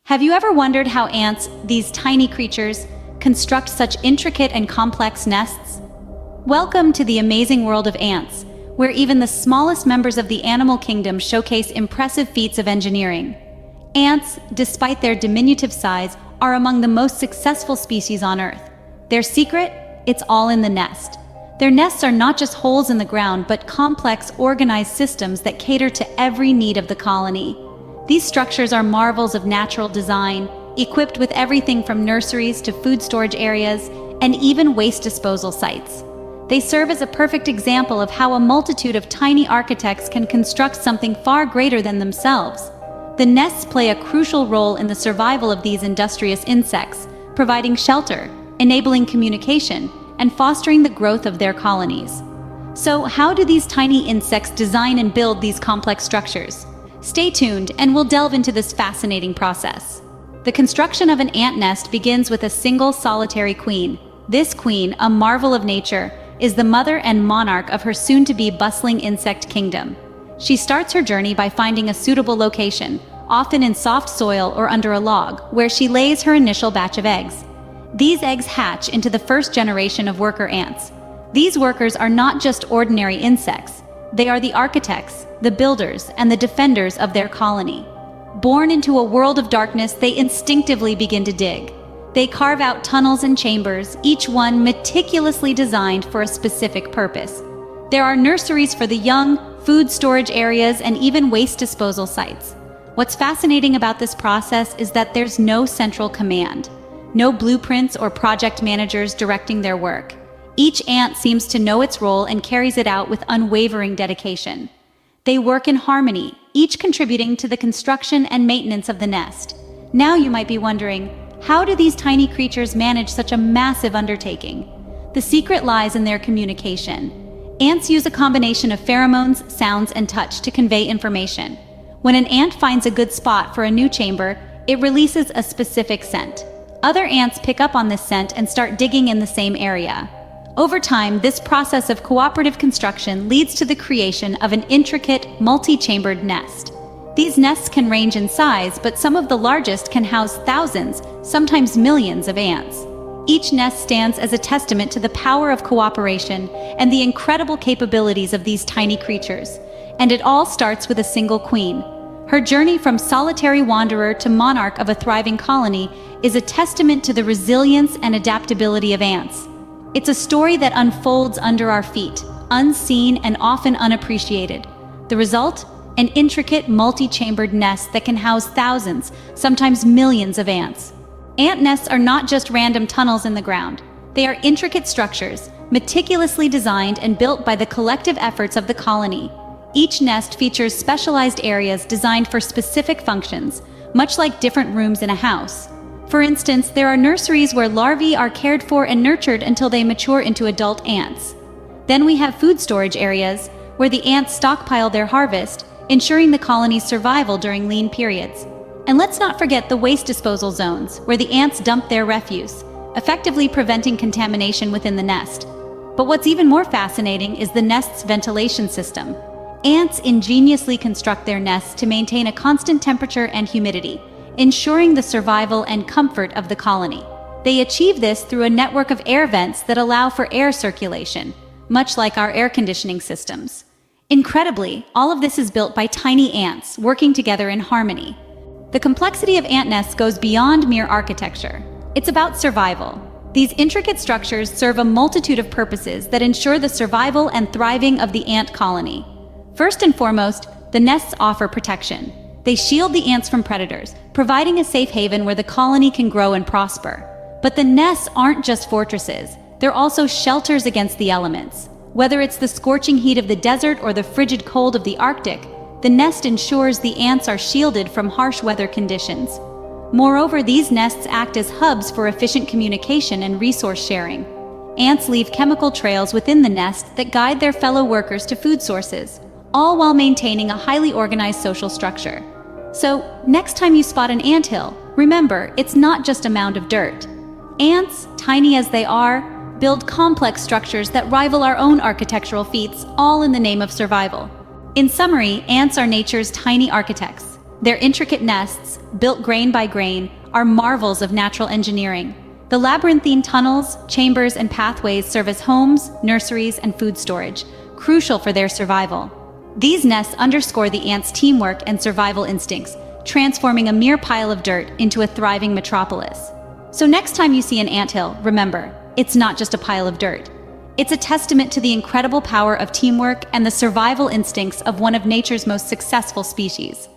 Have you ever wondered how ants, these tiny creatures, construct such intricate and complex nests? Welcome to the amazing world of ants, where even the smallest members of the animal kingdom showcase impressive feats of engineering. Ants, despite their diminutive size, are among the most successful species on Earth. Their secret? It's all in the nest. Their nests are not just holes in the ground, but complex, organized systems that cater to every need of the colony. These structures are marvels of natural design, equipped with everything from nurseries to food storage areas and even waste disposal sites. They serve as a perfect example of how a multitude of tiny architects can construct something far greater than themselves. The nests play a crucial role in the survival of these industrious insects, providing shelter, enabling communication, and fostering the growth of their colonies. So, how do these tiny insects design and build these complex structures? Stay tuned and we'll delve into this fascinating process. The construction of an ant nest begins with a single solitary queen. This queen, a marvel of nature, is the mother and monarch of her soon-to-be bustling insect kingdom. She starts her journey by finding a suitable location, often in soft soil or under a log, where she lays her initial batch of eggs. These eggs hatch into the first generation of worker ants. These workers are not just ordinary insects. They are the architects, the builders, and the defenders of their colony. Born into a world of darkness, they instinctively begin to dig. They carve out tunnels and chambers, each one meticulously designed for a specific purpose. There are nurseries for the young, food storage areas, and even waste disposal sites. What's fascinating about this process is that there's no central command, no blueprints or project managers directing their work. Each ant seems to know its role and carries it out with unwavering dedication. They work in harmony, each contributing to the construction and maintenance of the nest. Now you might be wondering, how do these tiny creatures manage such a massive undertaking? The secret lies in their communication. Ants use a combination of pheromones, sounds, and touch to convey information. When an ant finds a good spot for a new chamber, it releases a specific scent. Other ants pick up on this scent and start digging in the same area. Over time, this process of cooperative construction leads to the creation of an intricate, multi-chambered nest. These nests can range in size, but some of the largest can house thousands, sometimes millions of ants. Each nest stands as a testament to the power of cooperation and the incredible capabilities of these tiny creatures. And it all starts with a single queen. Her journey from solitary wanderer to monarch of a thriving colony is a testament to the resilience and adaptability of ants. It's a story that unfolds under our feet, unseen and often unappreciated. The result? An intricate, multi-chambered nest that can house thousands, sometimes millions of ants. Ant nests are not just random tunnels in the ground. They are intricate structures, meticulously designed and built by the collective efforts of the colony. Each nest features specialized areas designed for specific functions, much like different rooms in a house. For instance, there are nurseries where larvae are cared for and nurtured until they mature into adult ants. Then we have food storage areas, where the ants stockpile their harvest, ensuring the colony's survival during lean periods. And let's not forget the waste disposal zones, where the ants dump their refuse, effectively preventing contamination within the nest. But what's even more fascinating is the nest's ventilation system. Ants ingeniously construct their nests to maintain a constant temperature and humidity, ensuring the survival and comfort of the colony. They achieve this through a network of air vents that allow for air circulation, much like our air conditioning systems. Incredibly, all of this is built by tiny ants working together in harmony. The complexity of ant nests goes beyond mere architecture. It's about survival. These intricate structures serve a multitude of purposes that ensure the survival and thriving of the ant colony. First and foremost, the nests offer protection. They shield the ants from predators, providing a safe haven where the colony can grow and prosper. But the nests aren't just fortresses, they're also shelters against the elements. Whether it's the scorching heat of the desert or the frigid cold of the Arctic, the nest ensures the ants are shielded from harsh weather conditions. Moreover, these nests act as hubs for efficient communication and resource sharing. Ants leave chemical trails within the nest that guide their fellow workers to food sources, all while maintaining a highly organized social structure. So, next time you spot an anthill, remember, it's not just a mound of dirt. Ants, tiny as they are, build complex structures that rival our own architectural feats, all in the name of survival. In summary, ants are nature's tiny architects. Their intricate nests, built grain by grain, are marvels of natural engineering. The labyrinthine tunnels, chambers, and pathways serve as homes, nurseries, and food storage, crucial for their survival. These nests underscore the ants' teamwork and survival instincts, transforming a mere pile of dirt into a thriving metropolis. So next time you see an anthill, remember, it's not just a pile of dirt. It's a testament to the incredible power of teamwork and the survival instincts of one of nature's most successful species.